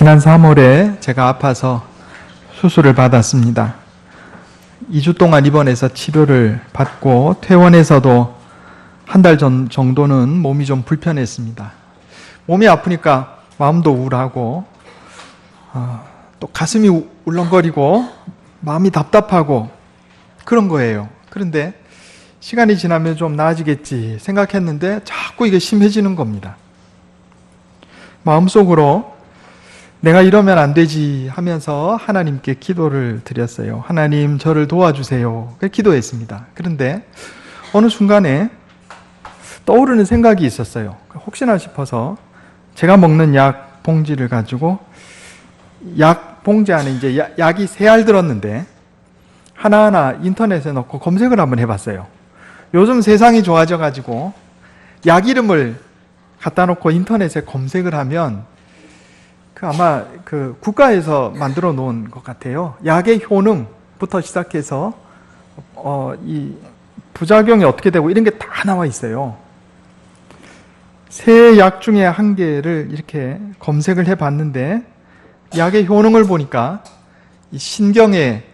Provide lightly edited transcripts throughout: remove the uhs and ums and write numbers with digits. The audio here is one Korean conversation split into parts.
지난 3월에 제가 아파서 수술을 받았습니다. 2주 동안 입원해서 치료를 받고 퇴원해서도 한 달 정도는 몸이 좀 불편했습니다. 몸이 아프니까 마음도 우울하고 또 가슴이 울렁거리고 마음이 답답하고 그런 거예요. 그런데 시간이 지나면 좀 나아지겠지 생각했는데 자꾸 이게 심해지는 겁니다. 마음속으로 내가 이러면 안 되지 하면서 하나님께 기도를 드렸어요. 하나님, 저를 도와주세요. 그렇게 기도했습니다. 그런데 어느 순간에 떠오르는 생각이 있었어요. 혹시나 싶어서 제가 먹는 약 봉지를 가지고 약 봉지 안에 이제 약이 3알 들었는데 하나하나 인터넷에 넣고 검색을 한번 해봤어요. 요즘 세상이 좋아져가지고 약 이름을 갖다 놓고 인터넷에 검색을 하면 아마 국가에서 만들어 놓은 것 같아요. 약의 효능부터 시작해서 이 부작용이 어떻게 되고 이런 게 다 나와 있어요. 3약 중에 1개를 이렇게 검색을 해봤는데 약의 효능을 보니까 이 신경의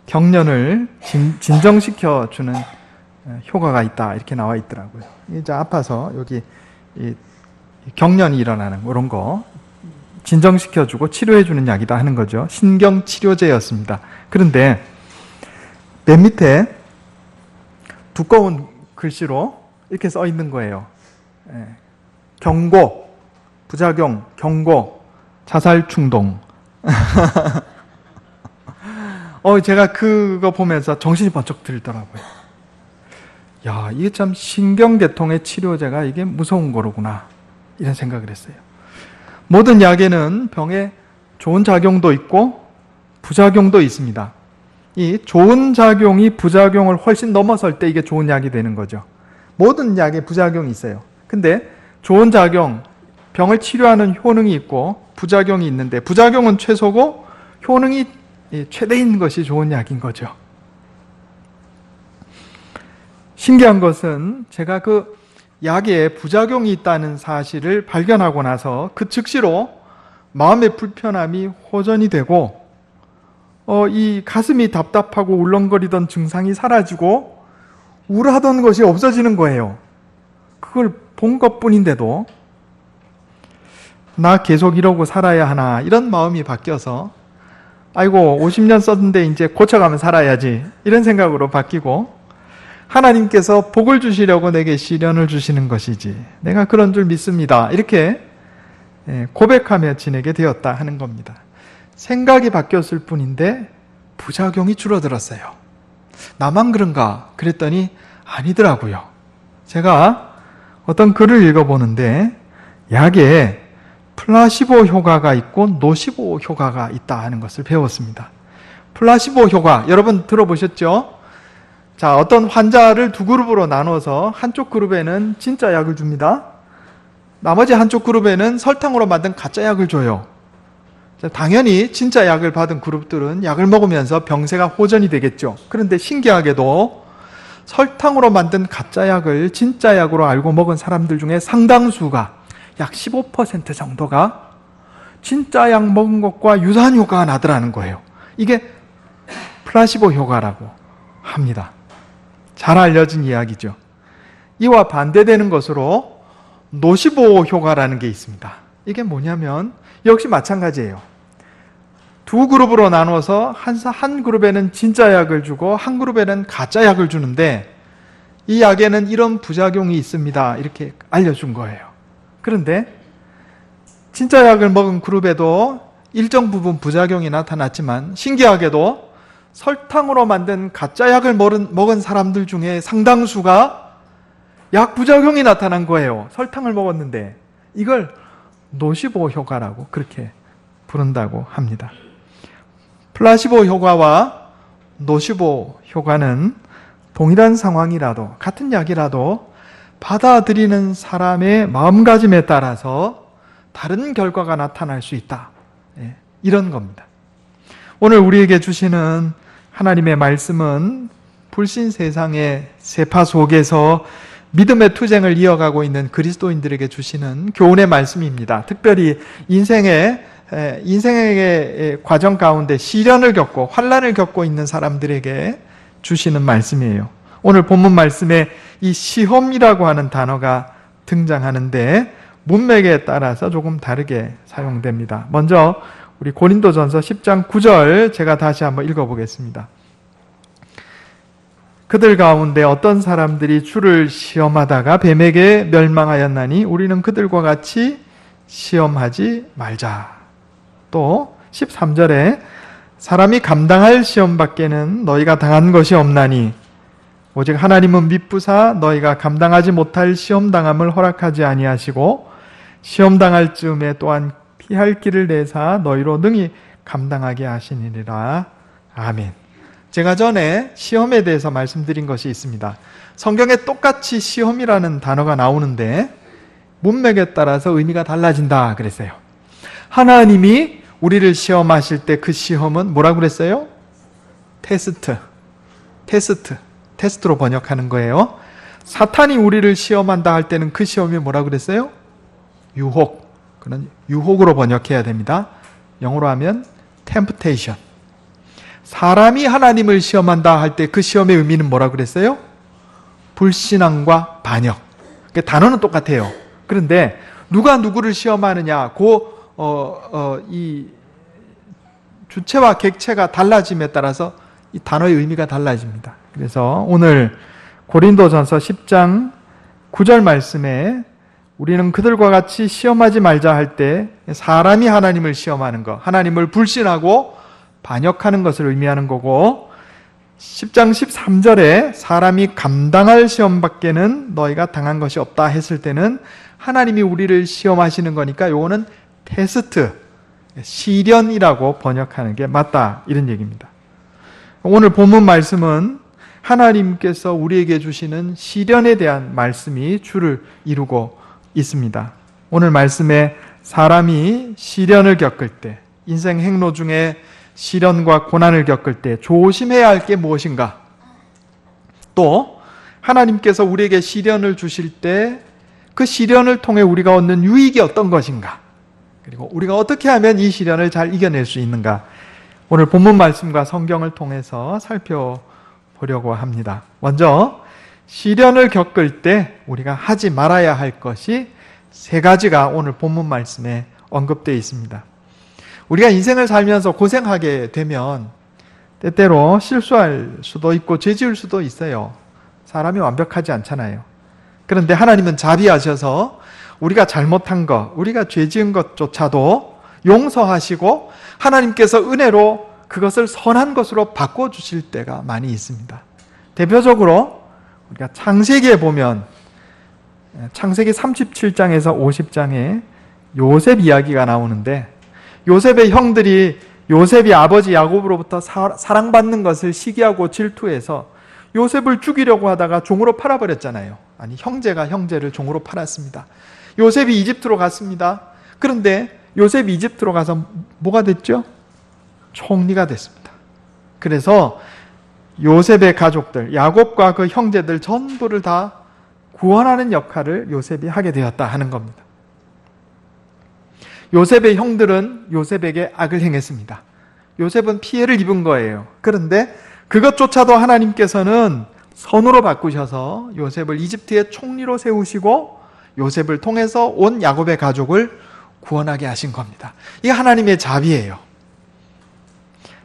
경련을 진정시켜주는 효과가 있다 이렇게 나와 있더라고요. 이제 아파서 여기 이 경련이 일어나는 그런 거 진정시켜주고 치료해주는 약이다 하는 거죠. 신경치료제였습니다. 그런데 맨 밑에 두꺼운 글씨로 이렇게 써 있는 거예요. 경고, 부작용, 경고, 자살충동. 제가 그거 보면서 정신이 번쩍 들더라고요. 야, 이게 참 신경계통의 치료제가 이게 무서운 거로구나. 이런 생각을 했어요. 모든 약에는 병에 좋은 작용도 있고 부작용도 있습니다. 이 좋은 작용이 부작용을 훨씬 넘어설 때 이게 좋은 약이 되는 거죠. 모든 약에 부작용이 있어요. 근데 좋은 작용, 병을 치료하는 효능이 있고 부작용이 있는데 부작용은 최소고 효능이 최대인 것이 좋은 약인 거죠. 신기한 것은 제가 그 약에 부작용이 있다는 사실을 발견하고 나서 그 즉시로 마음의 불편함이 호전이 되고 이 가슴이 답답하고 울렁거리던 증상이 사라지고 우울하던 것이 없어지는 거예요. 그걸 본 것뿐인데도 나 계속 이러고 살아야 하나 이런 마음이 바뀌어서 아이고 50년 썼는데 이제 고쳐가면 살아야지 이런 생각으로 바뀌고 하나님께서 복을 주시려고 내게 시련을 주시는 것이지 내가 그런 줄 믿습니다. 이렇게 고백하며 지내게 되었다 하는 겁니다. 생각이 바뀌었을 뿐인데 부작용이 줄어들었어요. 나만 그런가? 그랬더니 아니더라고요. 제가 어떤 글을 읽어보는데 약에 플라시보 효과가 있고 노시보 효과가 있다 하는 것을 배웠습니다. 플라시보 효과 여러분 들어보셨죠? 자, 어떤 환자를 2그룹으로 나눠서 한쪽 그룹에는 진짜 약을 줍니다. 나머지 한쪽 그룹에는 설탕으로 만든 가짜 약을 줘요. 자, 당연히 진짜 약을 받은 그룹들은 약을 먹으면서 병세가 호전이 되겠죠. 그런데 신기하게도 설탕으로 만든 가짜 약을 진짜 약으로 알고 먹은 사람들 중에 상당수가 약 15% 정도가 진짜 약 먹은 것과 유사한 효과가 나더라는 거예요. 이게 플라시보 효과라고 합니다. 잘 알려진 이야기죠. 이와 반대되는 것으로 노시보 효과라는 게 있습니다. 이게 뭐냐면 역시 마찬가지예요. 2그룹으로 나눠서 한 그룹에는 진짜 약을 주고 한 그룹에는 가짜 약을 주는데 이 약에는 이런 부작용이 있습니다. 이렇게 알려준 거예요. 그런데 진짜 약을 먹은 그룹에도 일정 부분 부작용이 나타났지만 신기하게도 설탕으로 만든 가짜 약을 먹은 사람들 중에 상당수가 약 부작용이 나타난 거예요. 설탕을 먹었는데 이걸 노시보 효과라고 그렇게 부른다고 합니다. 플라시보 효과와 노시보 효과는 동일한 상황이라도 같은 약이라도 받아들이는 사람의 마음가짐에 따라서 다른 결과가 나타날 수 있다. 이런 겁니다. 오늘 우리에게 주시는 하나님의 말씀은 불신 세상의 세파 속에서 믿음의 투쟁을 이어가고 있는 그리스도인들에게 주시는 교훈의 말씀입니다. 특별히 인생의 인생의 과정 가운데 시련을 겪고 환난을 겪고 있는 사람들에게 주시는 말씀이에요. 오늘 본문 말씀에 이 시험이라고 하는 단어가 등장하는데 문맥에 따라서 조금 다르게 사용됩니다. 먼저 우리 고린도전서 10장 9절 제가 다시 한번 읽어보겠습니다. 그들 가운데 어떤 사람들이 주를 시험하다가 뱀에게 멸망하였나니 우리는 그들과 같이 시험하지 말자. 또 13절에 사람이 감당할 시험밖에는 너희가 당한 것이 없나니 오직 하나님은 미쁘사 너희가 감당하지 못할 시험당함을 허락하지 아니하시고 시험당할 즈음에 또한 피할 길을 내사 너희로 능히 감당하게 하시니라. 아멘. 제가 전에 시험에 대해서 말씀드린 것이 있습니다. 성경에 똑같이 시험이라는 단어가 나오는데 문맥에 따라서 의미가 달라진다 그랬어요. 하나님이 우리를 시험하실 때 그 시험은 뭐라고 그랬어요? 테스트로 번역하는 거예요. 사탄이 우리를 시험한다 할 때는 그 시험이 뭐라고 그랬어요? 유혹. 그런 유혹으로 번역해야 됩니다. 영어로 하면 temptation. 사람이 하나님을 시험한다 할 때 그 시험의 의미는 뭐라고 그랬어요? 불신앙과 반역. 단어는 똑같아요. 그런데 누가 누구를 시험하느냐, 이 주체와 객체가 달라짐에 따라서 이 단어의 의미가 달라집니다. 그래서 오늘 고린도전서 10장 9절 말씀에 우리는 그들과 같이 시험하지 말자 할 때 사람이 하나님을 시험하는 것, 하나님을 불신하고 반역하는 것을 의미하는 거고, 10장 13절에 사람이 감당할 시험밖에는 너희가 당한 것이 없다 했을 때는 하나님이 우리를 시험하시는 거니까 요거는 테스트, 시련이라고 번역하는 게 맞다 이런 얘기입니다. 오늘 본문 말씀은 하나님께서 우리에게 주시는 시련에 대한 말씀이 주를 이루고 있습니다. 오늘 말씀에 사람이 시련을 겪을 때, 인생 행로 중에 시련과 고난을 겪을 때 조심해야 할 게 무엇인가? 또 하나님께서 우리에게 시련을 주실 때 그 시련을 통해 우리가 얻는 유익이 어떤 것인가? 그리고 우리가 어떻게 하면 이 시련을 잘 이겨낼 수 있는가? 오늘 본문 말씀과 성경을 통해서 살펴보려고 합니다. 먼저 시련을 겪을 때 우리가 하지 말아야 할 것이 세 가지가 오늘 본문 말씀에 언급되어 있습니다. 우리가 인생을 살면서 고생하게 되면 때때로 실수할 수도 있고 죄 지을 수도 있어요. 사람이 완벽하지 않잖아요. 그런데 하나님은 자비하셔서 우리가 잘못한 것, 우리가 죄 지은 것조차도 용서하시고 하나님께서 은혜로 그것을 선한 것으로 바꿔주실 때가 많이 있습니다. 대표적으로 우리가 창세기에 보면 창세기 37장에서 50장에 요셉 이야기가 나오는데, 요셉의 형들이 요셉이 아버지 야곱으로부터 사랑받는 것을 시기하고 질투해서 요셉을 죽이려고 하다가 종으로 팔아버렸잖아요. 아니, 형제가 형제를 종으로 팔았습니다. 요셉이 이집트로 갔습니다. 그런데 요셉이 이집트로 가서 뭐가 됐죠? 총리가 됐습니다. 그래서 요셉의 가족들, 야곱과 그 형제들 전부를 다 구원하는 역할을 요셉이 하게 되었다 하는 겁니다. 요셉의 형들은 요셉에게 악을 행했습니다. 요셉은 피해를 입은 거예요. 그런데 그것조차도 하나님께서는 선으로 바꾸셔서 요셉을 이집트의 총리로 세우시고 요셉을 통해서 온 야곱의 가족을 구원하게 하신 겁니다. 이게 하나님의 자비예요.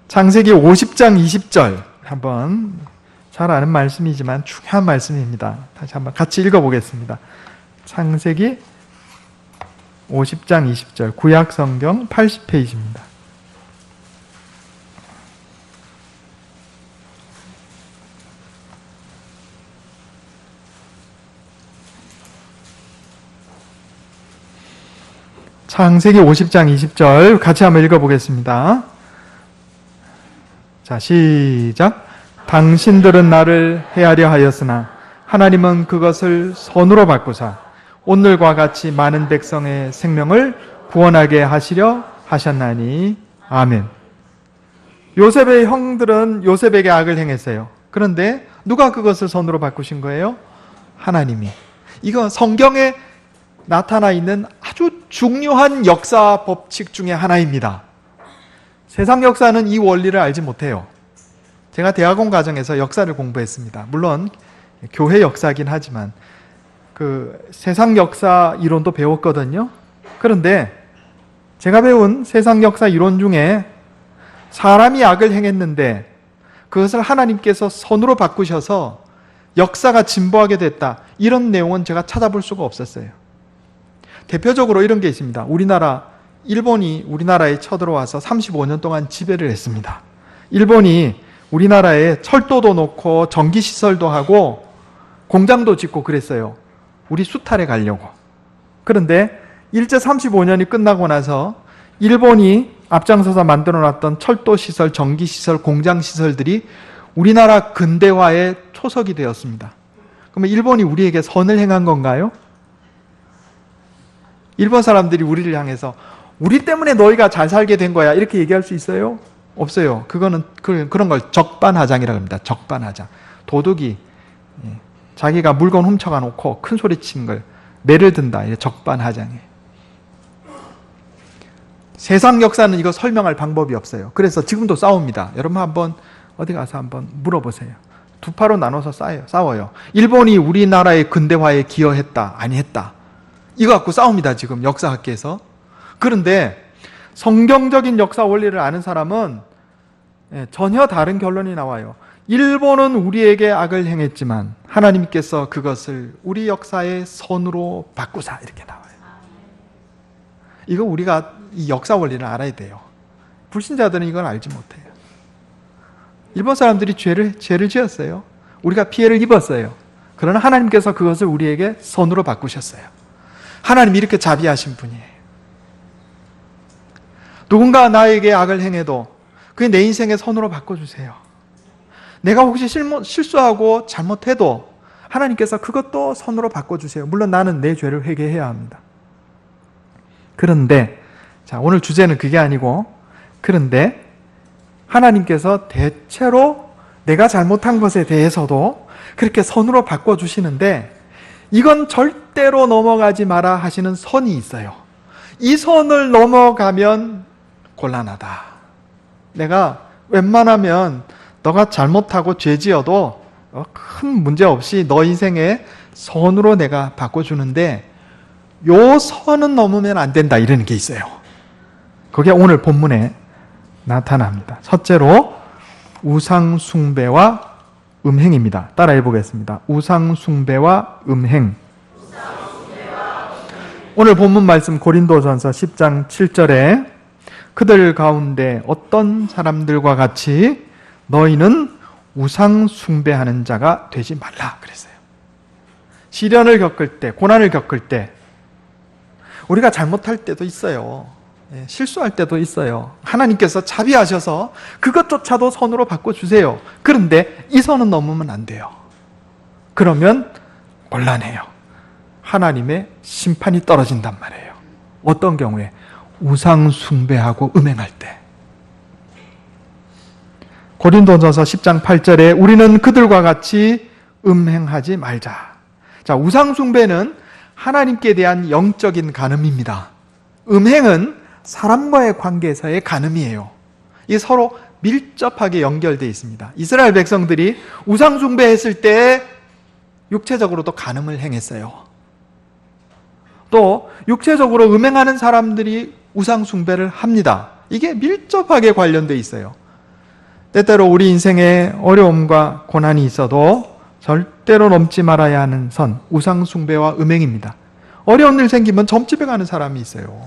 창세기 50장 20절, 한번 잘 아는 말씀이지만 중요한 말씀입니다. 다시 한번 같이 읽어보겠습니다. 창세기 50장 20절, 구약성경 80페이지입니다. 창세기 50장 20절 같이 한번 읽어보겠습니다. 자, 시작. 당신들은 나를 해하려 하였으나 하나님은 그것을 선으로 바꾸사 오늘과 같이 많은 백성의 생명을 구원하게 하시려 하셨나니. 아멘. 요셉의 형들은 요셉에게 악을 행했어요. 그런데 누가 그것을 선으로 바꾸신 거예요? 하나님이. 이거 성경의 나타나 있는 아주 중요한 역사 법칙 중에 하나입니다. 세상 역사는 이 원리를 알지 못해요. 제가 대학원 과정에서 역사를 공부했습니다. 물론 교회 역사긴 하지만 그 세상 역사 이론도 배웠거든요. 그런데 제가 배운 세상 역사 이론 중에 사람이 악을 행했는데 그것을 하나님께서 선으로 바꾸셔서 역사가 진보하게 됐다, 이런 내용은 제가 찾아볼 수가 없었어요. 대표적으로 이런 게 있습니다. 일본이 우리나라에 쳐들어와서 35년 동안 지배를 했습니다. 일본이 우리나라에 철도도 놓고 전기시설도 하고 공장도 짓고 그랬어요. 우리 수탈해 가려고. 그런데 일제 35년이 끝나고 나서 일본이 앞장서서 만들어놨던 철도시설, 전기시설, 공장시설들이 우리나라 근대화의 초석이 되었습니다. 그러면 일본이 우리에게 선을 행한 건가요? 일본 사람들이 우리를 향해서 우리 때문에 너희가 잘 살게 된 거야, 이렇게 얘기할 수 있어요? 없어요. 그거는 그런 걸 적반하장이라고 합니다. 적반하장. 도둑이 자기가 물건 훔쳐가 놓고 큰 소리 치는 걸 매를 든다. 이게 적반하장이에요. 세상 역사는 이거 설명할 방법이 없어요. 그래서 지금도 싸웁니다. 여러분 한번 어디 가서 한번 물어보세요. 두 파로 나눠서 싸워요. 일본이 우리나라의 근대화에 기여했다, 아니했다, 이거 갖고 싸웁니다. 지금 역사학계에서. 그런데 성경적인 역사 원리를 아는 사람은 전혀 다른 결론이 나와요. 일본은 우리에게 악을 행했지만 하나님께서 그것을 우리 역사의 선으로 바꾸사, 이렇게 나와요. 이거 우리가 이 역사 원리를 알아야 돼요. 불신자들은 이걸 알지 못해요. 일본 사람들이 죄를 지었어요. 우리가 피해를 입었어요. 그러나 하나님께서 그것을 우리에게 선으로 바꾸셨어요. 하나님이 이렇게 자비하신 분이에요. 누군가 나에게 악을 행해도 그게 내 인생의 선으로 바꿔주세요. 내가 혹시 실수하고 잘못해도 하나님께서 그것도 선으로 바꿔주세요. 물론 나는 내 죄를 회개해야 합니다. 그런데 자, 오늘 주제는 그게 아니고, 그런데 하나님께서 대체로 내가 잘못한 것에 대해서도 그렇게 선으로 바꿔주시는데 이건 절대로 넘어가지 마라 하시는 선이 있어요. 이 선을 넘어가면 곤란하다. 내가 웬만하면 너가 잘못하고 죄지어도 큰 문제 없이 너 인생에 선으로 내가 바꿔주는데 요 선은 넘으면 안 된다, 이런 게 있어요. 그게 오늘 본문에 나타납니다. 첫째로 우상 숭배와 음행입니다. 따라해 보겠습니다. 우상 숭배와 음행. 오늘 본문 말씀 고린도전서 10장 7절에 그들 가운데 어떤 사람들과 같이 너희는 우상 숭배하는 자가 되지 말라 그랬어요. 시련을 겪을 때, 고난을 겪을 때 우리가 잘못할 때도 있어요. 실수할 때도 있어요. 하나님께서 자비하셔서 그것조차도 선으로 바꿔주세요. 그런데 이 선은 넘으면 안 돼요. 그러면 곤란해요. 하나님의 심판이 떨어진단 말이에요. 어떤 경우에? 우상 숭배하고 음행할 때. 고린도전서 10장 8절에 우리는 그들과 같이 음행하지 말자. 자, 우상 숭배는 하나님께 대한 영적인 간음입니다. 음행은 사람과의 관계에서의 간음이에요. 이게 서로 밀접하게 연결되어 있습니다. 이스라엘 백성들이 우상 숭배했을 때 육체적으로도 간음을 행했어요. 또 육체적으로 음행하는 사람들이 우상 숭배를 합니다. 이게 밀접하게 관련되어 있어요. 때때로 우리 인생에 어려움과 고난이 있어도 절대로 넘지 말아야 하는 선, 우상 숭배와 음행입니다. 어려운 일 생기면 점집에 가는 사람이 있어요.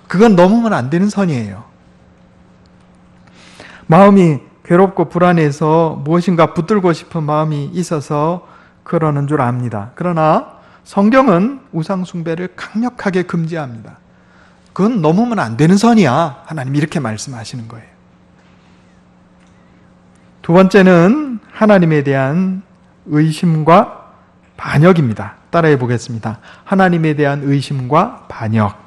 그건 넘으면 안 되는 선이에요. 마음이 괴롭고 불안해서 무엇인가 붙들고 싶은 마음이 있어서 그러는 줄 압니다. 그러나 성경은 우상 숭배를 강력하게 금지합니다. 그건 넘으면 안 되는 선이야. 하나님 이렇게 말씀하시는 거예요. 두 번째는 하나님에 대한 의심과 반역입니다. 따라해 보겠습니다. 하나님에 대한 의심과 반역.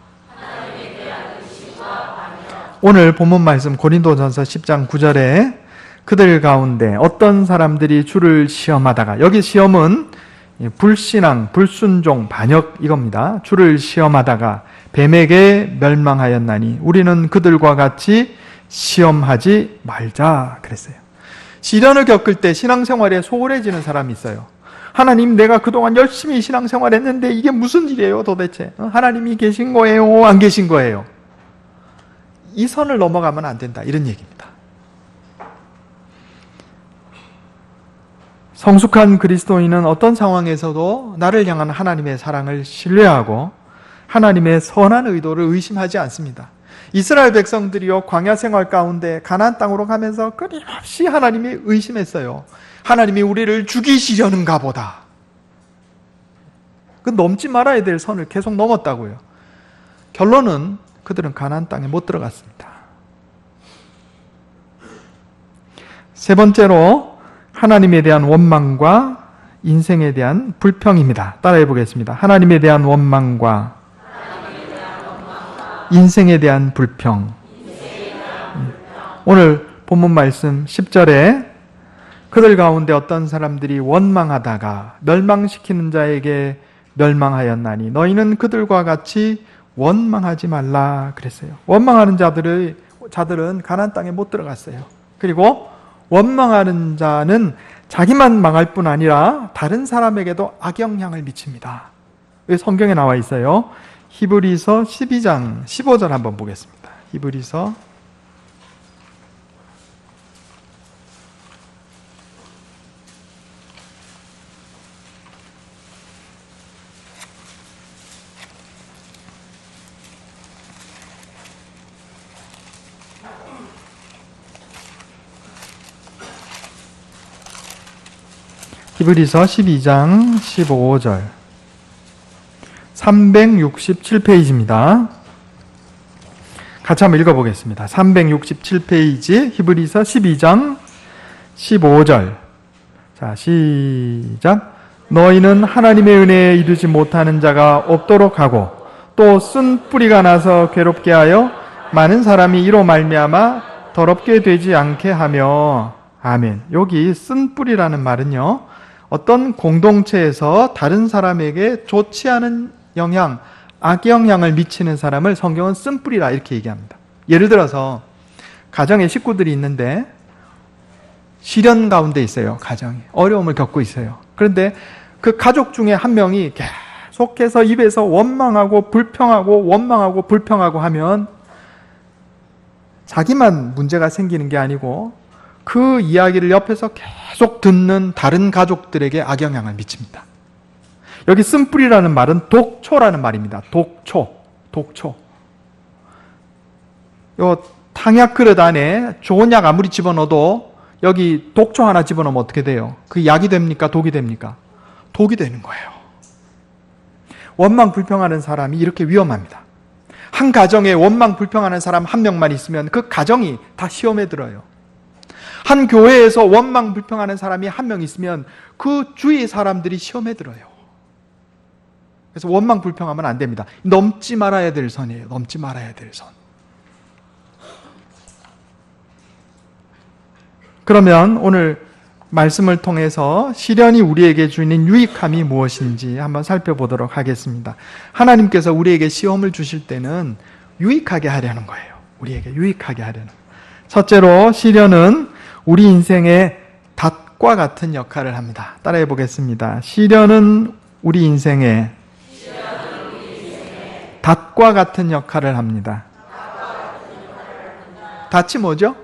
오늘 본문 말씀 고린도전서 10장 9절에 그들 가운데 어떤 사람들이 주를 시험하다가, 여기 시험은 불신앙, 불순종, 반역 이겁니다. 주를 시험하다가 뱀에게 멸망하였나니 우리는 그들과 같이 시험하지 말자 그랬어요. 시련을 겪을 때 신앙생활에 소홀해지는 사람이 있어요. 하나님, 내가 그동안 열심히 신앙생활했는데 이게 무슨 일이에요 도대체? 하나님이 계신 거예요? 안 계신 거예요? 이 선을 넘어가면 안 된다, 이런 얘기입니다. 성숙한 그리스도인은 어떤 상황에서도 나를 향한 하나님의 사랑을 신뢰하고 하나님의 선한 의도를 의심하지 않습니다. 이스라엘 백성들이요, 광야 생활 가운데 가나안 땅으로 가면서 끊임없이 하나님이 의심했어요. 하나님이 우리를 죽이시려는가 보다. 그 넘지 말아야 될 선을 계속 넘었다고요. 결론은 그들은 가나안 땅에 못 들어갔습니다. 세 번째로 하나님에 대한 원망과 인생에 대한 불평입니다. 따라해 보겠습니다. 하나님에 대한 원망과 인생에 대한 불평. 오늘 본문 말씀 10절에 그들 가운데 어떤 사람들이 원망하다가 멸망시키는 자에게 멸망하였나니 너희는 그들과 같이 원망하지 말라 그랬어요. 원망하는 자들은 가나안 땅에 못 들어갔어요. 그리고 원망하는 자는 자기만 망할 뿐 아니라 다른 사람에게도 악영향을 미칩니다. 성경에 나와 있어요. 히브리서 12장 15절 한번 보겠습니다. 히브리서 12장 15절 367페이지입니다. 같이 한번 읽어보겠습니다. 367페이지 히브리서 12장 15절. 자, 시작. 너희는 하나님의 은혜에 이르지 못하는 자가 없도록 하고 또 쓴 뿌리가 나서 괴롭게 하여 많은 사람이 이로 말미암아 더럽게 되지 않게 하며. 아멘. 여기 쓴 뿌리라는 말은요, 어떤 공동체에서 다른 사람에게 좋지 않은 영향, 악영향을 미치는 사람을 성경은 쓴뿌리라 이렇게 얘기합니다. 예를 들어서 가정에 식구들이 있는데 시련 가운데 있어요. 가정이 어려움을 겪고 있어요. 그런데 그 가족 중에 한 명이 계속해서 입에서 원망하고 불평하고 원망하고 불평하고 하면 자기만 문제가 생기는 게 아니고 그 이야기를 옆에서 계속 듣는 다른 가족들에게 악영향을 미칩니다. 여기 쓴뿌리라는 말은 독초라는 말입니다. 독초. 요 탕약 그릇 안에 좋은 약 아무리 집어넣어도 여기 독초 하나 집어넣으면 어떻게 돼요? 그 약이 됩니까? 독이 됩니까? 독이 되는 거예요. 원망 불평하는 사람이 이렇게 위험합니다. 한 가정에 원망 불평하는 사람 한 명만 있으면 그 가정이 다 시험에 들어요. 한 교회에서 원망 불평하는 사람이 한 명 있으면 그 주위 사람들이 시험에 들어요. 그래서 원망 불평하면 안 됩니다. 넘지 말아야 될 선이에요. 넘지 말아야 될 선. 그러면 오늘 말씀을 통해서 시련이 우리에게 주는 유익함이 무엇인지 한번 살펴보도록 하겠습니다. 하나님께서 우리에게 시험을 주실 때는 유익하게 하려는 거예요. 우리에게 유익하게 하려는. 첫째로 시련은 우리 인생의 닷과 같은 역할을 합니다. 따라해 보겠습니다. 시련은 우리 인생의 닷과 같은 역할을 합니다. 닷이 뭐죠?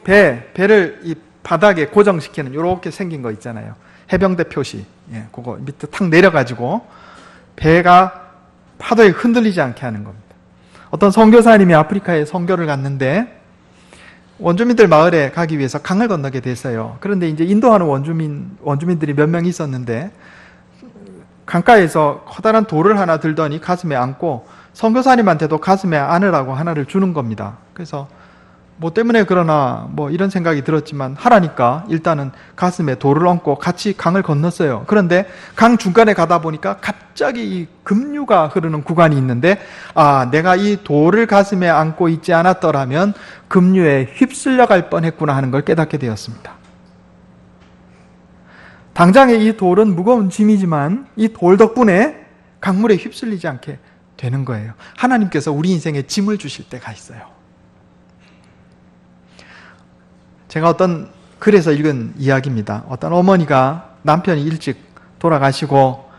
배를 이 바닥에 고정시키는 이렇게 생긴 거 있잖아요. 해병대 표시. 그거 밑에 탁 내려가지고 배가 파도에 흔들리지 않게 하는 겁니다. 어떤 선교사님이 아프리카에 선교를 갔는데 원주민들 마을에 가기 위해서 강을 건너게 됐어요. 그런데 이제 인도하는 원주민들이 몇 명 있었는데 강가에서 커다란 돌을 하나 들더니 가슴에 안고 선교사님한테도 가슴에 안으라고 하나를 주는 겁니다. 그래서 뭐 때문에 그러나 뭐 이런 생각이 들었지만 하라니까 일단은 가슴에 돌을 얹고 같이 강을 건넜어요. 그런데 강 중간에 가다 보니까 갑자기 이 급류가 흐르는 구간이 있는데 내가 이 돌을 가슴에 안고 있지 않았더라면 급류에 휩쓸려 갈 뻔했구나 하는 걸 깨닫게 되었습니다. 당장에 이 돌은 무거운 짐이지만 이 돌 덕분에 강물에 휩쓸리지 않게 되는 거예요. 하나님께서 우리 인생에 짐을 주실 때가 있어요. 제가 어떤 글에서 읽은 이야기입니다. 어떤 어머니가 남편이 일찍 돌아가시고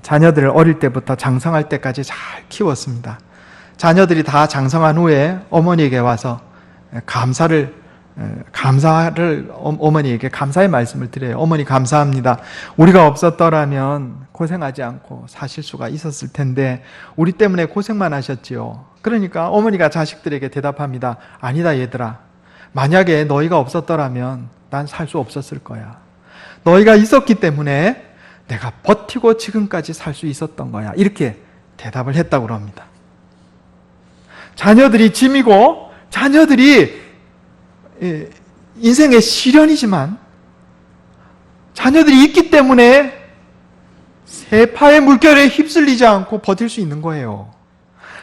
자녀들을 어릴 때부터 장성할 때까지 잘 키웠습니다. 자녀들이 다 장성한 후에 어머니에게 와서 어머니에게 감사의 말씀을 드려요. 어머니 감사합니다. 우리가 없었더라면 고생하지 않고 사실 수가 있었을 텐데 우리 때문에 고생만 하셨지요. 그러니까 어머니가 자식들에게 대답합니다. 아니다 얘들아. 만약에 너희가 없었더라면 난 살 수 없었을 거야. 너희가 있었기 때문에 내가 버티고 지금까지 살 수 있었던 거야. 이렇게 대답을 했다고 합니다. 자녀들이 짐이고 자녀들이 인생의 시련이지만 자녀들이 있기 때문에 세파의 물결에 휩쓸리지 않고 버틸 수 있는 거예요.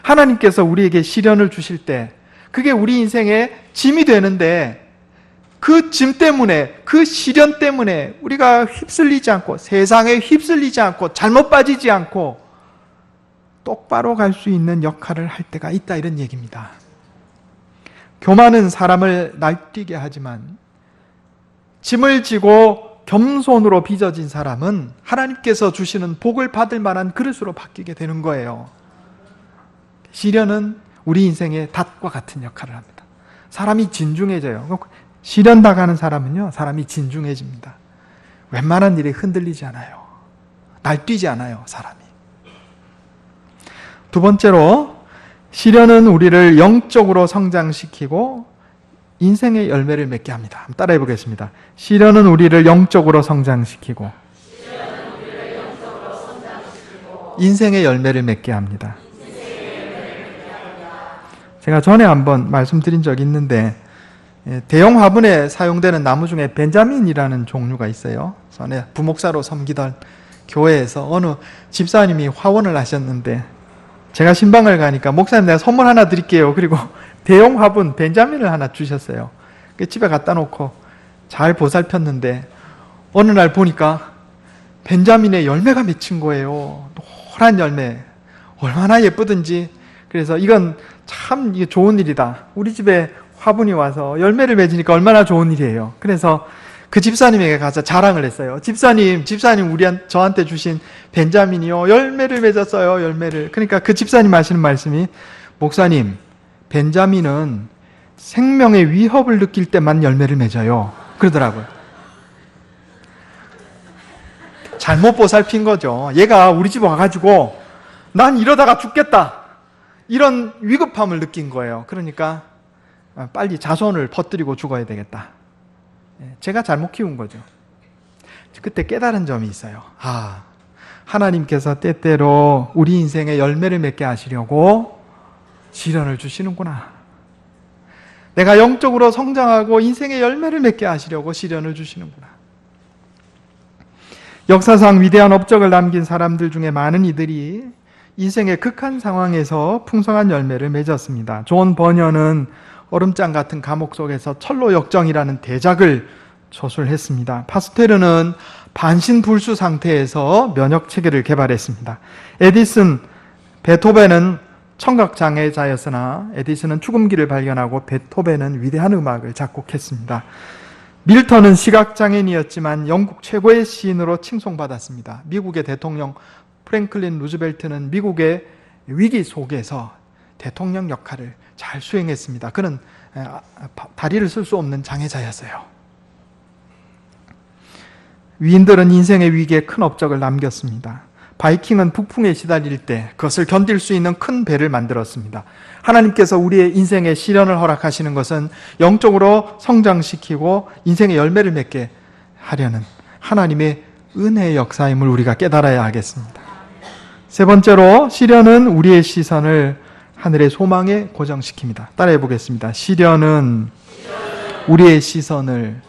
하나님께서 우리에게 시련을 주실 때 그게 우리 인생의 짐이 되는데 그 짐 때문에, 그 시련 때문에 우리가 휩쓸리지 않고 세상에 휩쓸리지 않고 잘못 빠지지 않고 똑바로 갈 수 있는 역할을 할 때가 있다, 이런 얘기입니다. 교만은 사람을 날뛰게 하지만 짐을 지고 겸손으로 빚어진 사람은 하나님께서 주시는 복을 받을 만한 그릇으로 바뀌게 되는 거예요. 시련은 우리 인생의 닷과 같은 역할을 합니다. 사람이 진중해져요. 시련 당하는 사람은요, 사람이 진중해집니다. 웬만한 일에 흔들리지 않아요. 날뛰지 않아요, 사람이. 두 번째로, 시련은 우리를 영적으로 성장시키고 인생의 열매를 맺게 합니다. 한번 따라해 보겠습니다. 시련은 우리를 영적으로 성장시키고 인생의 열매를 맺게 합니다. 제가 전에 한번 말씀드린 적이 있는데 대형 화분에 사용되는 나무 중에 벤자민이라는 종류가 있어요. 전에 부목사로 섬기던 교회에서 어느 집사님이 화원을 하셨는데 제가 신방을 가니까 목사님 내가 선물 하나 드릴게요. 그리고 대형 화분 벤자민을 하나 주셨어요. 집에 갖다 놓고 잘 보살폈는데 어느 날 보니까 벤자민의 열매가 맺힌 거예요. 노란 열매. 얼마나 예쁘든지. 그래서 이건 참 좋은 일이다. 우리 집에 화분이 와서 열매를 맺으니까 얼마나 좋은 일이에요. 그래서 그 집사님에게 가서 자랑을 했어요. 집사님 저한테 주신 벤자민이요, 열매를 맺었어요, 열매를. 그러니까 그 집사님 하시는 말씀이, 목사님, 벤자민은 생명의 위협을 느낄 때만 열매를 맺어요. 그러더라고요. 잘못 보살핀 거죠. 얘가 우리 집 와가지고 난 이러다가 죽겠다, 이런 위급함을 느낀 거예요. 그러니까 빨리 자손을 퍼뜨리고 죽어야 되겠다. 제가 잘못 키운 거죠. 그때 깨달은 점이 있어요. 하나님께서 때때로 우리 인생에 열매를 맺게 하시려고 시련을 주시는구나. 내가 영적으로 성장하고 인생의 열매를 맺게 하시려고 시련을 주시는구나. 역사상 위대한 업적을 남긴 사람들 중에 많은 이들이 인생의 극한 상황에서 풍성한 열매를 맺었습니다. 존 버녀는 얼음장 같은 감옥 속에서 철로 역정이라는 대작을 저술했습니다. 파스테르는 반신불수 상태에서 면역체계를 개발했습니다. 베토벤은 청각장애자였으나 에디슨은 축음기를 발견하고 베토벤은 위대한 음악을 작곡했습니다. 밀턴은 시각장애인이었지만 영국 최고의 시인으로 칭송받았습니다. 미국의 대통령 프랭클린 루즈벨트는 미국의 위기 속에서 대통령 역할을 잘 수행했습니다. 그는 다리를 쓸 수 없는 장애자였어요. 위인들은 인생의 위기에 큰 업적을 남겼습니다. 바이킹은 북풍에 시달릴 때 그것을 견딜 수 있는 큰 배를 만들었습니다. 하나님께서 우리의 인생에 시련을 허락하시는 것은 영적으로 성장시키고 인생의 열매를 맺게 하려는 하나님의 은혜의 역사임을 우리가 깨달아야 하겠습니다. 세 번째로, 시련은 우리의 시선을 하늘의 소망에 고정시킵니다. 따라해 보겠습니다. 시련은 우리의 시선을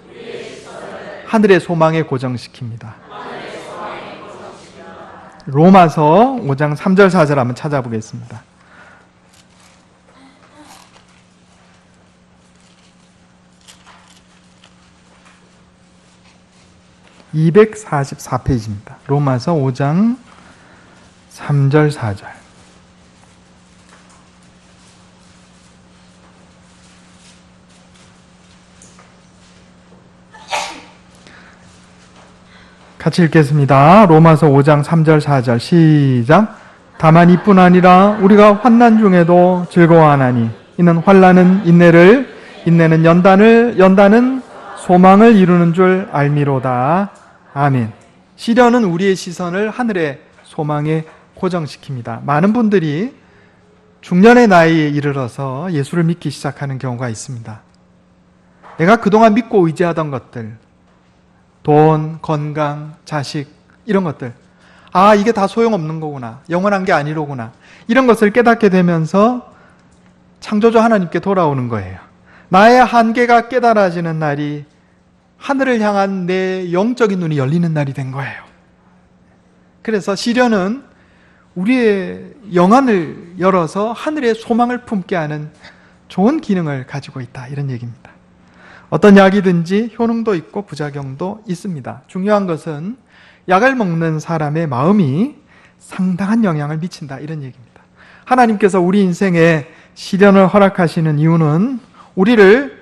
하늘의 소망에 고정시킵니다. 로마서 5장 3절 4절 한번 찾아보겠습니다. 244페이지입니다. 로마서 5장 3절 4절. 같이 읽겠습니다. 로마서 5장 3절 4절 시작. 다만 이뿐 아니라 우리가 환난 중에도 즐거워하나니 이는 환난은 인내를, 인내는 연단을, 연단은 소망을 이루는 줄 알미로다. 아멘. 시련은 우리의 시선을 하늘의 소망에 고정시킵니다. 많은 분들이 중년의 나이에 이르러서 예수를 믿기 시작하는 경우가 있습니다. 내가 그동안 믿고 의지하던 것들, 돈, 건강, 자식, 이런 것들, 아, 이게 다 소용없는 거구나, 영원한 게 아니로구나, 이런 것을 깨닫게 되면서 창조주 하나님께 돌아오는 거예요. 나의 한계가 깨달아지는 날이 하늘을 향한 내 영적인 눈이 열리는 날이 된 거예요. 그래서 시련은 우리의 영안을 열어서 하늘의 소망을 품게 하는 좋은 기능을 가지고 있다, 이런 얘기입니다. 어떤 약이든지 효능도 있고 부작용도 있습니다. 중요한 것은 약을 먹는 사람의 마음이 상당한 영향을 미친다, 이런 얘기입니다. 하나님께서 우리 인생에 시련을 허락하시는 이유는 우리를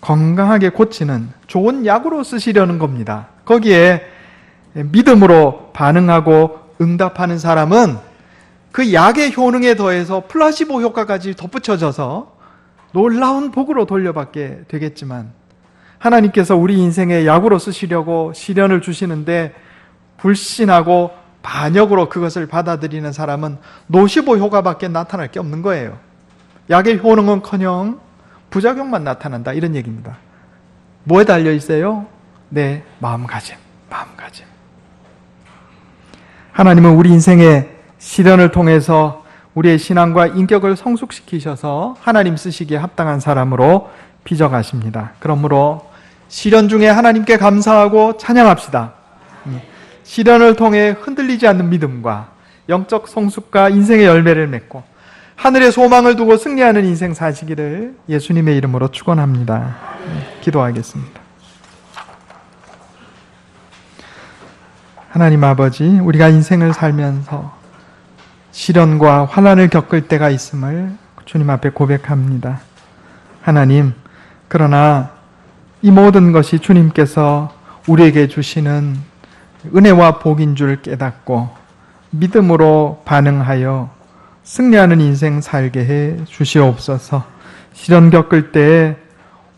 건강하게 고치는 좋은 약으로 쓰시려는 겁니다. 거기에 믿음으로 반응하고 응답하는 사람은 그 약의 효능에 더해서 플라시보 효과까지 덧붙여져서 놀라운 복으로 돌려받게 되겠지만, 하나님께서 우리 인생의 약으로 쓰시려고 시련을 주시는데 불신하고 반역으로 그것을 받아들이는 사람은 노시보 효과밖에 나타날 게 없는 거예요. 약의 효능은커녕 부작용만 나타난다, 이런 얘기입니다. 뭐에 달려 있어요? 내 마음가짐. 하나님은 우리 인생의 시련을 통해서 우리의 신앙과 인격을 성숙시키셔서 하나님 쓰시기에 합당한 사람으로 빚어가십니다. 그러므로 시련 중에 하나님께 감사하고 찬양합시다. 시련을 통해 흔들리지 않는 믿음과 영적 성숙과 인생의 열매를 맺고 하늘의 소망을 두고 승리하는 인생 사시기를 예수님의 이름으로 축원합니다. 기도하겠습니다. 하나님 아버지, 우리가 인생을 살면서 시련과 환난을 겪을 때가 있음을 주님 앞에 고백합니다. 하나님, 그러나 이 모든 것이 주님께서 우리에게 주시는 은혜와 복인 줄 깨닫고 믿음으로 반응하여 승리하는 인생 살게 해 주시옵소서. 시련 겪을 때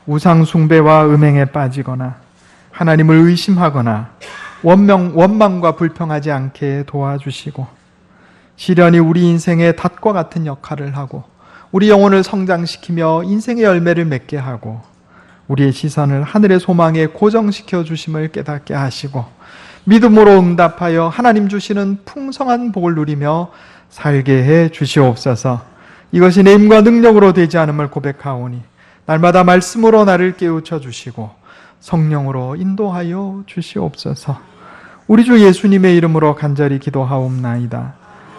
우상 숭배와 음행에 빠지거나 하나님을 의심하거나 원망과 불평하지 않게 도와주시고, 시련이 우리 인생의 닷과 같은 역할을 하고 우리 영혼을 성장시키며 인생의 열매를 맺게 하고 우리의 시선을 하늘의 소망에 고정시켜 주심을 깨닫게 하시고 믿음으로 응답하여 하나님 주시는 풍성한 복을 누리며 살게 해 주시옵소서. 이것이 내 힘과 능력으로 되지 않음을 고백하오니 날마다 말씀으로 나를 깨우쳐 주시고 성령으로 인도하여 주시옵소서. 우리 주 예수님의 이름으로 간절히 기도하옵나이다.